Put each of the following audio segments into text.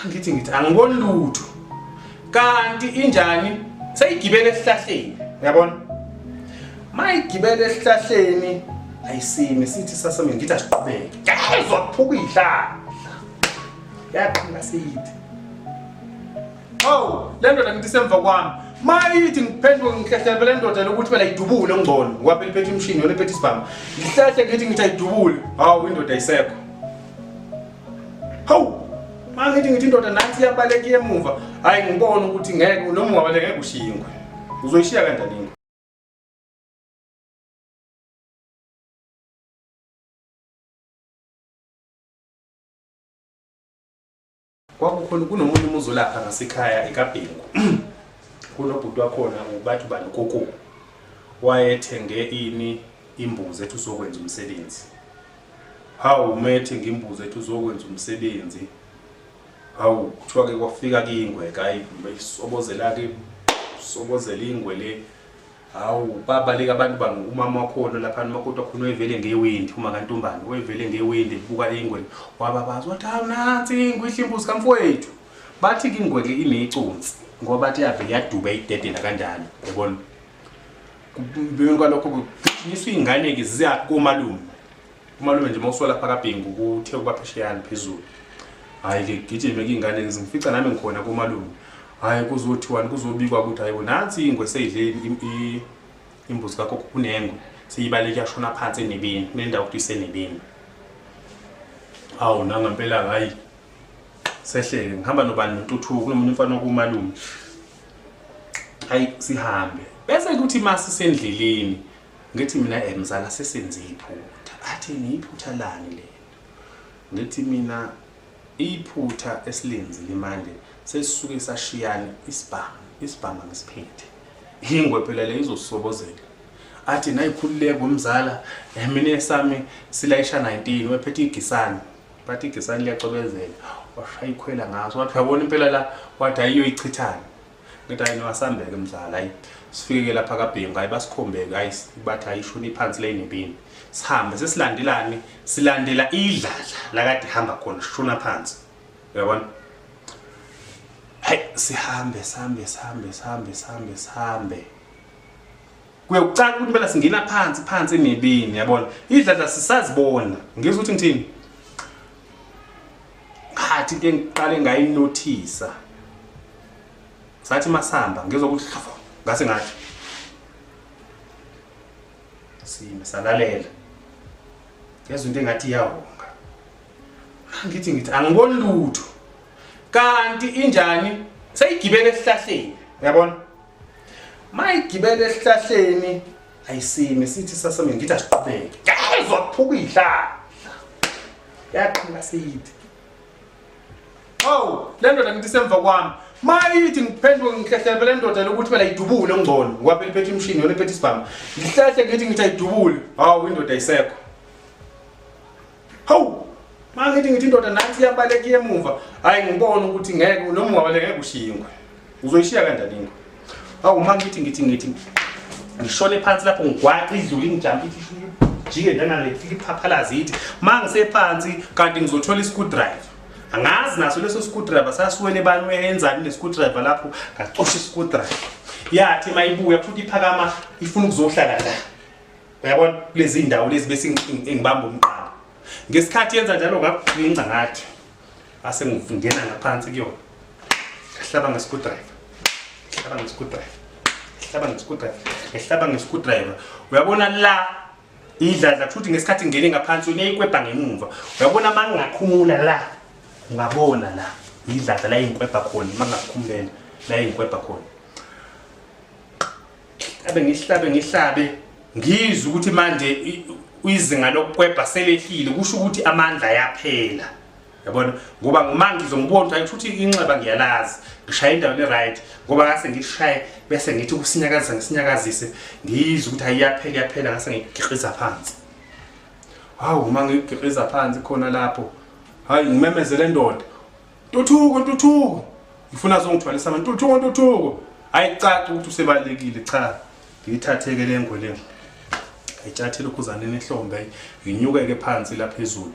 ngithi angiboni lutho. Kanti injani seyigibele esihlahleni, uyabona? Mayigibele esihlahleni ayisime sithi sasame ngithi asiqhubeke. Ngezwe kuphuka ihlahla. Yaqhubeka siyithi. Oh, le ndoda ngithi semva kwami. Mayithi ngiphenduke ngikhehlele le ndoda lokuthi phela idubule ngcono ngoba iphethe imshini yona iphethe isibhamu. Ngihlahle ngithi ayidubule. Hawu indoda ayisekho. Hawu mangithi indoda nansi iyabaleka emuva. Hayi ngibona ukuthi ngeke noma ungabaleka ngeke ushingwe. Uzoyishiya kanjani ingwe? Kwakukhona kunomunye umuzi lapha ngasekhaya eKabhengu. Kunobhuti wakhona ubathi baNkoko. Wayethenge imbuzi ethi uzokwenza umsebenzi. Hawu umethe ngimbuzi ethi uzokwenza umsebenzi. Hawu kuthiwa ke kwafika ingwe hayi isobozela ke sobozela ingwe le. Hawu babaleka abantu umama wakhona lapha umakoti wakhona wevele ngewindi uma kantombane wevele ngewindi buka ingwe wababaza wathi hawu nansi ingwe ihlimbuzi kamfowethu. Bathi ke ingwe ke ineconsi ngoba bathi yabe yaduba idedela kanjani yabona. Kubeni kwalokho kugijinyiswa ingane ke ziya komalume. Umalume nje mawusola lapha kaBhengu kuthe kubaphesheyana phezulu. Hayi ke gijime ke ingane ngifica nami ngikhona komalume. Hayi kuzothiwani kuzobikwa ukuthi hayi nansi ingwe seyidle imbuzi kakho kunengwe siyibaleka yashona phansi enebeni kunendawo ukuthi isenebeni. Hawu nangempela hayi sehleke ngihamba nobani nontuthuko kunomunye umfana wokumalume. Hayi sihambe bese kuthi masi sendleleni ngithi mina emzala sesenze iphutha. Athi niyiphutha lani lento? Ngithi mina iphutha esilenzile manje sesisuke sashiyana isibhama ngesiphethe. Ingwe phela le izosobozela. Athi nayikhululeke umzala mina esami silayisha 19 wephethe igisani. Bathi igisani liyacobezela. Washaya ikhwela ngaso wathi yabona impela la wathi ayiyo ichithana. Ngithi hayi niwasambeke mzala hayi sifike lapha kaBhengu hayi basikhombeke hayi bathi ayishona iphansi la enebini. Sihambe sesilandelani silandela idlala la kade hamba khona shona phansi. Uyabona? Hayi sihambe. Kuyokucaka ukuthi phela singena phansi enebini yabona. Idlala sisazibona. Ngizwe ukuthi ngithini? Ngathi ke ngiqale ngayinothisa. Sathi masamba ngizokuthi ngase ngathi sime salalela. Ngezwe into engathi iyahonga. Ngithi angiboni lutho. Kanti injani seyigibele esihlahleni uyabona? Mayigibele esihlahleni ayisime sithi sasame ngithi asiqhubeke. Ngezwe kuphuka ihlahla. Yaqhubeka siyithi. Oh, le ndoda ngithi semva kwami. Mayithi ngiphenduke ngikhehlele le ndoda lokuthi phela idubule ngcono ngoba iphethe imshini yona iphethe isibhamu. Ngihlahle ngithi ayidubule. Hawu indoda ayisekho. Hawu mangithi indoda nansi iyabaleka emuva. Hayi ngibona ukuthi ngeke noma ungabaleka ngeke ushingwe. Uzoyishiya kanjani ingwe? Hawu mangithi ngishone phansi lapho ngigwaqa idlula ingijampa jike nangale fika iphaphalazi ithi mangisephansi kanti ngizothola i-screwdriver. Angazi naso leso screwdriver sasuwele bani uyenzani le screwdriver lapho ngacosha i-screwdriver. Yathi mayibuya futhi iphakama ifuna ukuzohlala la. Uyabona kulezi indawo lezi bese ngibamba umqala. Ngesikhathi yenza njalo ngakugqinca ngathi ase ngivungena ngaphansi kuyona. Ngihlaba ngescrewdriver. Uyabona la idlala futhi ngesikhathi ngene ngaphansi uneyikwebha ngemuva. Uyabona mangingakhumula la ungabona la idlala la inkwebha khona mangakhumulela la inkwebha khona. Ngihlabe ngizwe ukuthi manje izinga lokukwebha selehlile kusho ukuthi amandla ayaphela. Yabona ngoba ngumanje ngizongibona ukuthi futhi inxeba ngiyalazi ngishaya indawo le right ngoba ngase ngishaye bese ngithi ngisinyakazise ngizwe ukuthi ayaphela ngase ngigiqiza phansi. Hawu uma ngigiqiza phansi khona lapho hayi ngimemezele ndoda Ntuthuko ngifuna zongithwalisa abantu Ntuthuko hayi caca ukuthi usebalekile cha ngiyithatheke le ngwe le ayitshathele ukuzaneni ehlombe nginyukeke phansi la phezulu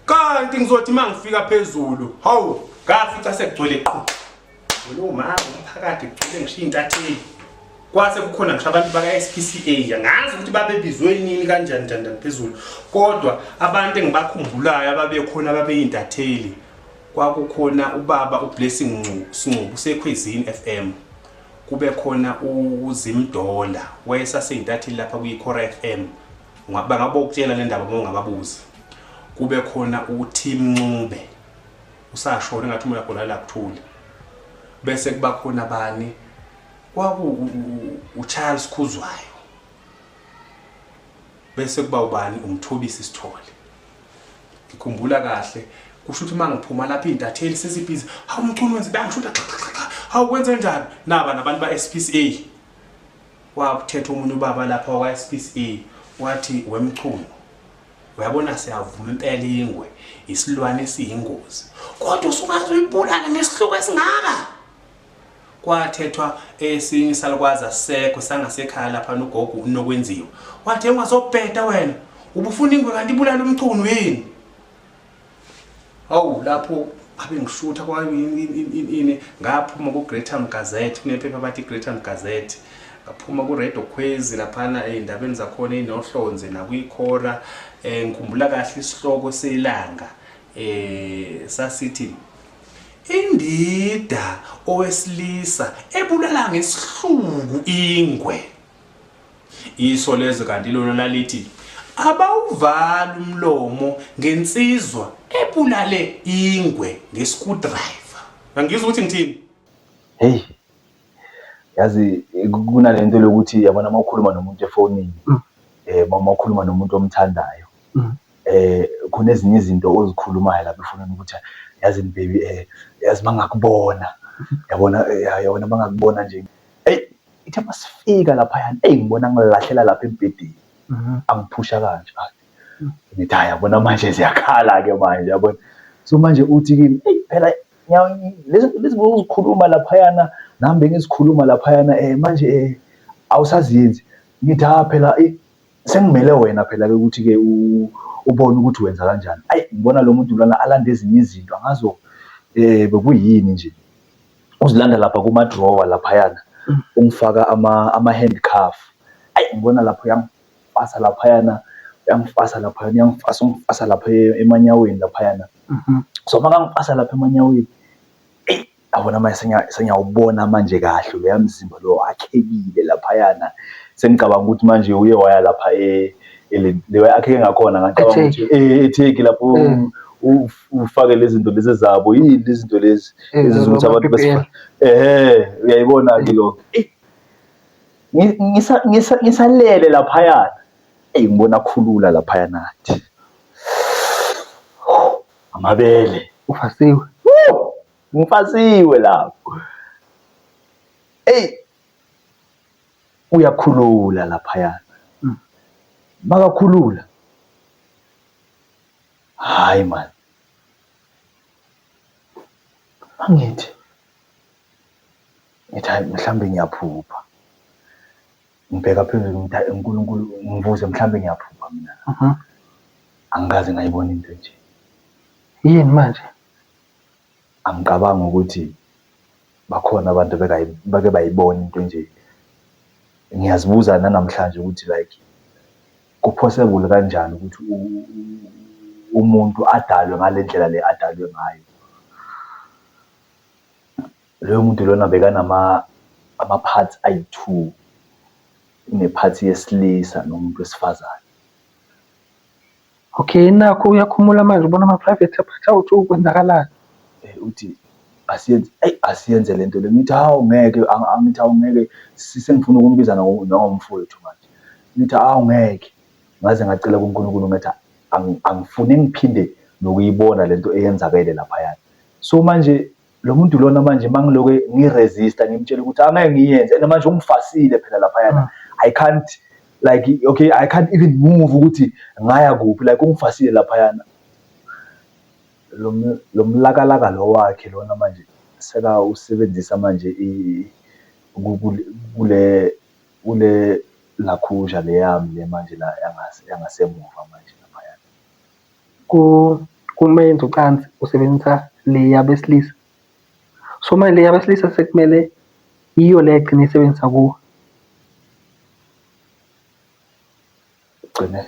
kanti ngizothi mangifika phezulu hawu ngafica sekugcwele qhu lo mama umphakathi kugcwele ngisho intatheli kwase kukhona ngisho abantu baka SPCA ngazi ukuthi babebizwe nini kanjani phezulu kodwa abantu engibakhumbulayo ababekhona babeyintatheli kwakukhona ubaba uBlessing Singcubo usekhwezini FM kube khona uZimdola wayesaseyintatheli lapha kuyiKhora FM ngaba ukutshela le ndaba bongababuzi kube khona uTim Ncube usashona ngathi umoya khona la kuthula bese kuba khona bani kwaku uCharles Khuzwayo bese kuba ubani uMthobisi Sithole ngikhumbula kahle kusho ukuthi mangiphuma lapha intatheli sesibhizi hawu umculo wenze bangishuta hawu kwenze njani naba nabantu ba SPCA wakuthetha umuntu ubaba lapha wa SPCA wathi wemculo uyabona siyavuma impela ingwe isilwane esiyingozi kodwa usungaze uyibulala nesihluko esingaka kwathethwa esinye isalukwazi asekho sangasekhaya lapha nogogo unokwenziwa wathi ungazobheda wena ubufuna ingwe kanti ibulala umculo yini awu lapho abe ngishutha kwa ini ngaphuma ku Greater Gazette kunephepha bathi Greater Gazette ngaphuma ku Radio Khwezi laphana endabeni zakhona inohlonze nakuyikhora ngikhumbula kahle isihloko selanga sasithi indida owesilisa ebulala ngesihluku ingwe iso lezo kanti lona lalithi abawuvala umlomo ngensizwa ebulale ingwe ngescrewdriver angizwa ukuthi ngithini hey yazi kunalento lokuthi yabona mawukhuluma nomuntu efonini mawukhuluma nomuntu omthandayo khona ezinye izinto ozikhulumayo lapha efonini ukuthi yazi baby yazi mangakubona yabona mangakubona nje hey ithe masifika lapha yana ngibona ngilahlela lapha empedeni angiphusha kanje ngithi yabona manje siyakhala ke manje yabona so manje uthi kimi hey phela lezi uzikhuluma lapha yana nami ngizikhuluma lapha yana manje awusaziyenzi ngithi phela sengimele wena phela ke ukuthi ke ubone ukuthi wenza kanjani ngibona lo muntu lana alanda ezinye izinto angazo bekuyini nje uzilanda lapha kuma drawer lapha yana ungifaka ama handcuff ngibona lapho yangifasa lapha yana ungifasa lapha emanyaweni lapha yana so makangifasa lapha emanyaweni abona manje sengiyawubona manje kahle lo yamzimba lo akhekile lapha yana sengicabanga ukuthi manje uye waya lapha lewe akhe ngakhona ngicabanga ukuthi etheki lapho ufake lezi zinto lezi zabo yini lezi zinto lezi ezizokuthi abantu besifa uyayibona ke lokho ngisalele lapha yana ngibona khulula lapha yana athi amabele ufasiwe ngifasiwe lapho uyakhulula lapha yana makakhulula hayi man angithi mhlambe ngiyaphupha ngibheka phezulu ngithi uNkulunkulu ngivuze mhlambe ngiyaphupha mina angikaze ngayibona into nje yini manje angicabanga ukuthi bakhona abantu bake bayibona into nje ngiyazibuza namhlanje ukuthi like kupossible kanjani ukuthi umuntu adalwe ngalendlela le adalwe ngayo lo muntu lona bekanama parts ayi2 ine-part yesilisa nomuntu wesifazane okay nakho uyakhumula manje ubona ama-private part awuthi ukwenzakalani uthi asiyenze lento le ngithi angithi awungeke sisengifuna ukumbiza nangomfowethu manje ngithi awungeke ngaze ngacela kuNkulunkulu ngathi angifune ngiphinde nokuyibona lento eyenzakele lapha yana so manje lo muntu lona manje mangiloke ngiresista ngimtshela ukuthi angeke ngiyenze and manje ungifasile phela lapha yana I can't like okay I can't even move ukuthi ngaya kuphi like ungifasile lapha yana lo mlakalaka lo wakhe lona manje seka usebenzisa manje kule lakhusha leyami le manje la yangasemuva manje lapha yana uma yenza ucansi usebenzisa le yabesilisa. So manje le yabesilisa sekumele iyo le egcina isebenzisa kuwe. Gcine